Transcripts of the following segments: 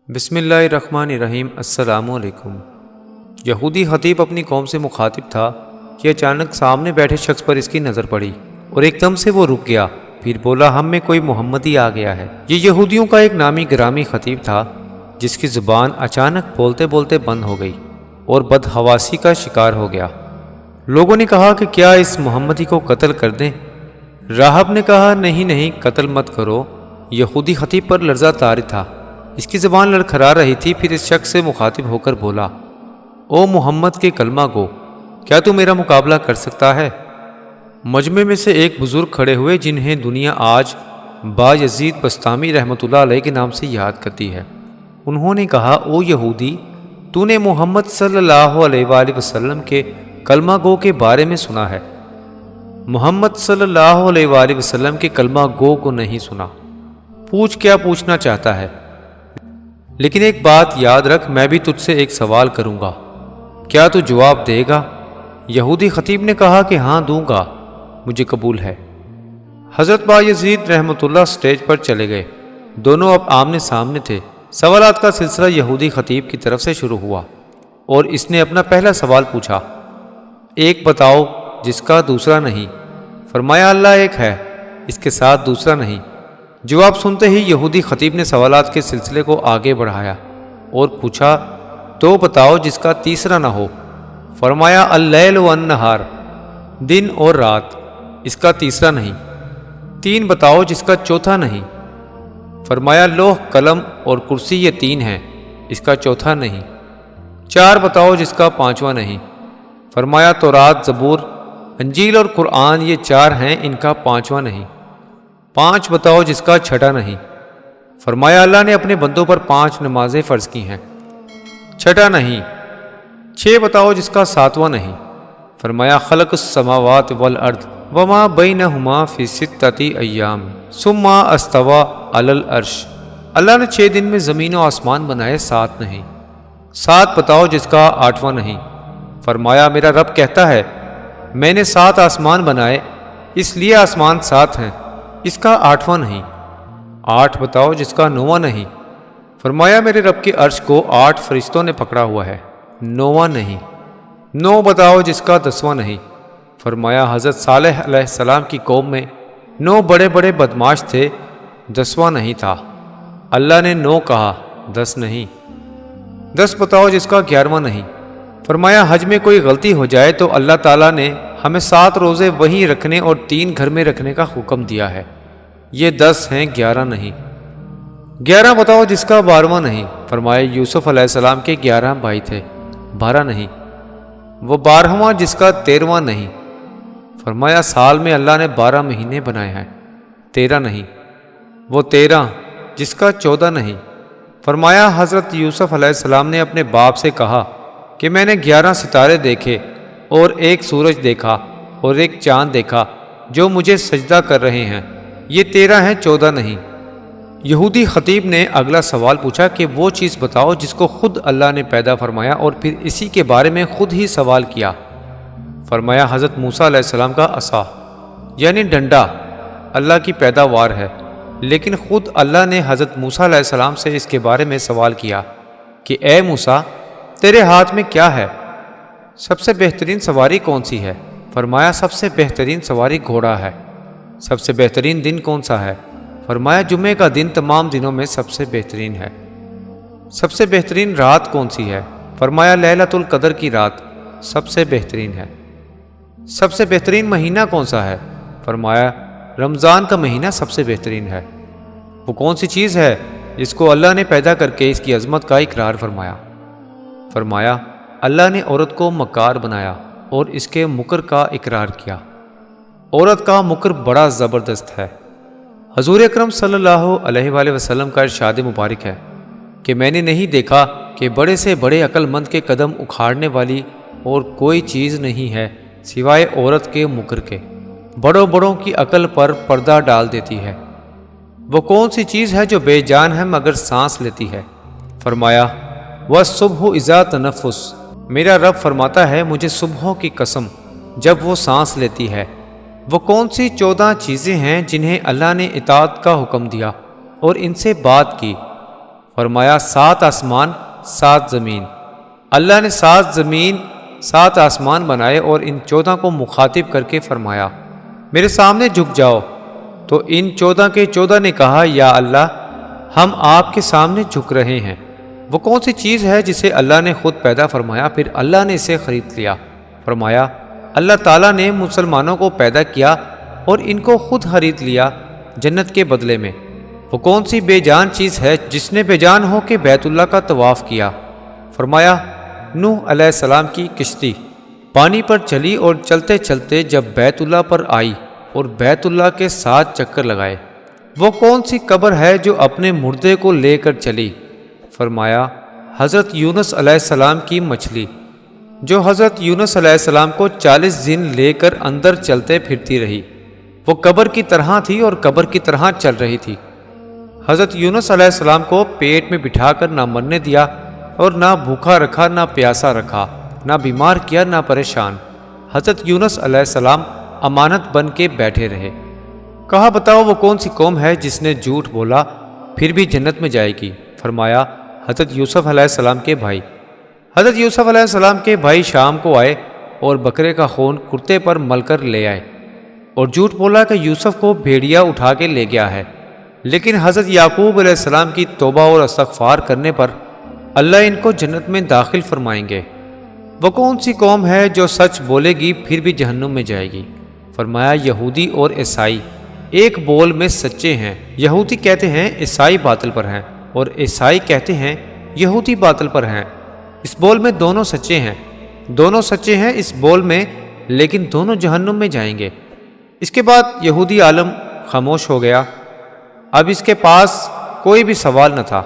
بسم اللہ الرحمن الرحیم۔ السلام علیکم۔ یہودی خطیب اپنی قوم سے مخاطب تھا کہ اچانک سامنے بیٹھے شخص پر اس کی نظر پڑی اور ایک دم سے وہ رک گیا، پھر بولا ہم میں کوئی محمدی آ گیا ہے۔ یہ یہودیوں کا ایک نامی گرامی خطیب تھا جس کی زبان اچانک بولتے بولتے بند ہو گئی اور بدحواسی کا شکار ہو گیا۔ لوگوں نے کہا کہ کیا اس محمدی کو قتل کر دیں؟ راہب نے کہا نہیں نہیں، قتل مت کرو۔ یہودی خطیب پر لرزہ طاری تھا، اس کی زبان لڑکھڑا رہی تھی۔ پھر اس شخص سے مخاطب ہو کر بولا، او محمد کے کلمہ گو، کیا تو میرا مقابلہ کر سکتا ہے؟ مجمع میں سے ایک بزرگ کھڑے ہوئے جنہیں دنیا آج بایزید بسطامی رحمۃ اللہ علیہ کے نام سے یاد کرتی ہے۔ انہوں نے کہا، او یہودی، تو نے محمد صلی اللہ علیہ وآلہ وسلم کے کلمہ گو کے بارے میں سنا ہے؟ محمد صلی اللہ علیہ وآلہ وسلم کے کلمہ گو کو نہیں سنا۔ پوچھ کیا پوچھنا چاہتا ہے، لیکن ایک بات یاد رکھ، میں بھی تجھ سے ایک سوال کروں گا، کیا تو جواب دے گا؟ یہودی خطیب نے کہا کہ ہاں دوں گا، مجھے قبول ہے۔ حضرت بایزید رحمۃ اللہ سٹیج پر چلے گئے، دونوں اب آمنے سامنے تھے۔ سوالات کا سلسلہ یہودی خطیب کی طرف سے شروع ہوا اور اس نے اپنا پہلا سوال پوچھا، ایک بتاؤ جس کا دوسرا نہیں۔ فرمایا اللہ ایک ہے، اس کے ساتھ دوسرا نہیں۔ جواب سنتے ہی یہودی خطیب نے سوالات کے سلسلے کو آگے بڑھایا اور پوچھا، تو بتاؤ جس کا تیسرا نہ ہو۔ فرمایا اللیل والنہار، دن اور رات، اس کا تیسرا نہیں۔ تین بتاؤ جس کا چوتھا نہیں۔ فرمایا لوح قلم اور کرسی، یہ تین ہیں، اس کا چوتھا نہیں۔ چار بتاؤ جس کا پانچواں نہیں۔ فرمایا تورات، زبور، انجیل اور قرآن، یہ چار ہیں، ان کا پانچواں نہیں۔ پانچ بتاؤ جس کا چھٹا نہیں۔ فرمایا اللہ نے اپنے بندوں پر 5 نمازیں فرض کی ہیں، چھٹا نہیں۔ 6 بتاؤ جس کا ساتواں نہیں۔ فرمایا خلق السماوات والارض وما بینہما فی 6 ایام ثم استوی علی العرش، اللہ نے 6 دن میں زمین و آسمان بنائے، 7 نہیں۔ 7 بتاؤ جس کا 8واں نہیں۔ فرمایا میرا رب کہتا ہے میں نے 7 آسمان بنائے، اس لیے آسمان 7 ہیں، اس کا 8واں نہیں۔ 8 بتاؤ جس کا 9واں نہیں۔ فرمایا میرے رب کے عرش کو 8 فرشتوں نے پکڑا ہوا ہے، 9واں نہیں۔ 9 بتاؤ جس کا 10واں نہیں۔ فرمایا حضرت صالح علیہ السلام کی قوم میں 9 بڑے بڑے بدماش تھے، 10واں نہیں تھا۔ اللہ نے 9 کہا، 10 نہیں۔ 10 بتاؤ جس کا 11واں نہیں۔ فرمایا حج میں کوئی غلطی ہو جائے تو اللہ تعالیٰ نے ہمیں 7 روزے وہیں رکھنے اور 3 گھر میں رکھنے کا حکم دیا ہے، یہ 10 ہیں، 11 نہیں۔ 11 بتاؤ جس کا 12واں نہیں۔ فرمایا یوسف علیہ السلام کے 11 بھائی تھے، 12 نہیں۔ وہ 12واں جس کا 13واں نہیں۔ فرمایا سال میں اللہ نے 12 مہینے بنائے ہیں، 13 نہیں۔ وہ 13 جس کا 14 نہیں۔ فرمایا حضرت یوسف علیہ السلام نے اپنے باپ سے کہا کہ میں نے 11 ستارے دیکھے اور ایک سورج دیکھا اور ایک چاند دیکھا جو مجھے سجدہ کر رہے ہیں، یہ 13 ہیں، 14 نہیں۔ یہودی خطیب نے اگلا سوال پوچھا کہ وہ چیز بتاؤ جس کو خود اللہ نے پیدا فرمایا، اور پھر اسی کے بارے میں خود ہی سوال کیا۔ فرمایا حضرت موسیٰ علیہ السلام کا عصا، یعنی ڈنڈا، اللہ کی پیداوار ہے، لیکن خود اللہ نے حضرت موسیٰ علیہ السلام سے اس کے بارے میں سوال کیا کہ اے موسیٰ تیرے ہاتھ میں کیا ہے؟ سب سے بہترین سواری کون سی ہے؟ فرمایا سب سے بہترین سواری گھوڑا ہے۔ سب سے بہترین دن کون سا ہے؟ فرمایا جمعے کا دن تمام دنوں میں سب سے بہترین ہے۔ سب سے بہترین رات کون سی ہے؟ فرمایا لیلۃ القدر کی رات سب سے بہترین ہے۔ سب سے بہترین مہینہ کون سا ہے؟ فرمایا رمضان کا مہینہ سب سے بہترین ہے۔ وہ کون سی چیز ہے جس کو اللہ نے پیدا کر کے اس کی عظمت کا اقرار فرمایا؟ فرمایا اللہ نے عورت کو مکار بنایا اور اس کے مکر کا اقرار کیا۔ عورت کا مکر بڑا زبردست ہے۔ حضور اکرم صلی اللہ علیہ وآلہ وسلم کا ارشاد مبارک ہے کہ میں نے نہیں دیکھا کہ بڑے سے بڑے عقل مند کے قدم اکھاڑنے والی اور کوئی چیز نہیں ہے سوائے عورت کے مکر کے، بڑوں بڑوں کی عقل پر پردہ ڈال دیتی ہے۔ وہ کون سی چیز ہے جو بے جان ہے مگر سانس لیتی ہے؟ فرمایا وَالصُّبْحُ اِذَا تَنَفَّسَ، میرا رب فرماتا ہے مجھے صبحوں کی قسم جب وہ سانس لیتی ہے۔ وہ کون سی 14 چیزیں ہیں جنہیں اللہ نے اطاعت کا حکم دیا اور ان سے بات کی؟ فرمایا 7 آسمان 7 زمین۔ اللہ نے 7 زمین 7 آسمان بنائے اور ان 14 کو مخاطب کر کے فرمایا میرے سامنے جھک جاؤ، تو ان 14 کے 14 نے کہا یا اللہ ہم آپ کے سامنے جھک رہے ہیں۔ وہ کون سی چیز ہے جسے اللہ نے خود پیدا فرمایا پھر اللہ نے اسے خرید لیا؟ فرمایا اللہ تعالیٰ نے مسلمانوں کو پیدا کیا اور ان کو خود خرید لیا جنت کے بدلے میں۔ وہ کون سی بے جان چیز ہے جس نے بے جان ہو کے بیت اللہ کا طواف کیا؟ فرمایا نوح علیہ السلام کی کشتی پانی پر چلی اور چلتے چلتے جب بیت اللہ پر آئی اور بیت اللہ کے 7 چکر لگائے۔ وہ کون سی قبر ہے جو اپنے مردے کو لے کر چلی؟ فرمایا حضرت یونس علیہ السلام کی مچھلی جو حضرت یونس علیہ السلام کو 40 دن لے کر اندر چلتے پھرتی رہی۔ وہ قبر کی طرح تھی اور قبر کی طرح چل رہی تھی۔ حضرت یونس علیہ السلام کو پیٹ میں بٹھا کر نہ مرنے دیا اور نہ بھوکا رکھا نہ پیاسا رکھا، نہ بیمار کیا نہ پریشان۔ حضرت یونس علیہ السلام امانت بن کے بیٹھے رہے۔ کہا بتاؤ وہ کون سی قوم ہے جس نے جھوٹ بولا پھر بھی جنت میں جائے گی؟ فرمایا حضرت یوسف علیہ السلام کے بھائی۔ حضرت یوسف علیہ السلام کے بھائی شام کو آئے اور بکرے کا خون کرتے پر مل کر لے آئے اور جھوٹ بولا کہ یوسف کو بھیڑیا اٹھا کے لے گیا ہے، لیکن حضرت یعقوب علیہ السلام کی توبہ اور استغفار کرنے پر اللہ ان کو جنت میں داخل فرمائیں گے۔ وہ کون سی قوم ہے جو سچ بولے گی پھر بھی جہنم میں جائے گی؟ فرمایا یہودی اور عیسائی ایک بول میں سچے ہیں۔ یہودی کہتے ہیں عیسائی باطل پر ہیں اور عیسائی کہتے ہیں یہودی باطل پر ہیں۔ اس بول میں دونوں سچے ہیں، دونوں سچے ہیں اس بول میں، لیکن دونوں جہنم میں جائیں گے۔ اس کے بعد یہودی عالم خاموش ہو گیا۔ اب اس کے پاس کوئی بھی سوال نہ تھا۔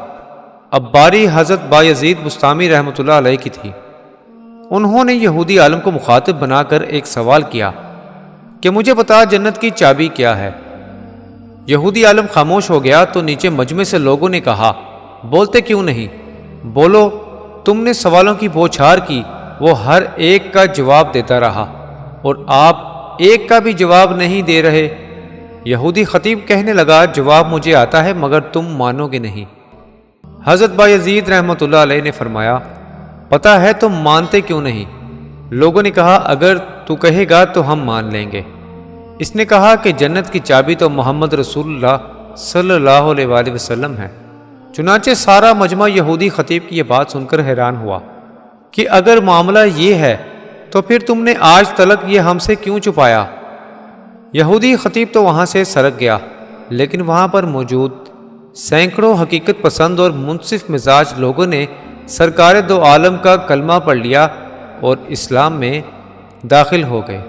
اب باری حضرت بایزید بستامی رحمۃ اللہ علیہ کی تھی۔ انہوں نے یہودی عالم کو مخاطب بنا کر ایک سوال کیا کہ مجھے بتا جنت کی چابی کیا ہے؟ یہودی عالم خاموش ہو گیا تو نیچے مجمع سے لوگوں نے کہا بولتے کیوں نہیں؟ بولو، تم نے سوالوں کی بوچھار کی، وہ ہر ایک کا جواب دیتا رہا اور آپ ایک کا بھی جواب نہیں دے رہے۔ یہودی خطیب کہنے لگا جواب مجھے آتا ہے مگر تم مانو گے نہیں۔ حضرت بایزید رحمۃ اللہ علیہ نے فرمایا پتہ ہے تم مانتے کیوں نہیں؟ لوگوں نے کہا اگر تو کہے گا تو ہم مان لیں گے۔ اس نے کہا کہ جنت کی چابی تو محمد رسول اللہ صلی اللہ علیہ وآلہ وسلم ہے۔ چنانچہ سارا مجمع یہودی خطیب کی یہ بات سن کر حیران ہوا کہ اگر معاملہ یہ ہے تو پھر تم نے آج تلک یہ ہم سے کیوں چھپایا؟ یہودی خطیب تو وہاں سے سرک گیا، لیکن وہاں پر موجود سینکڑوں حقیقت پسند اور منصف مزاج لوگوں نے سرکار دو عالم کا کلمہ پڑھ لیا اور اسلام میں داخل ہو گئے۔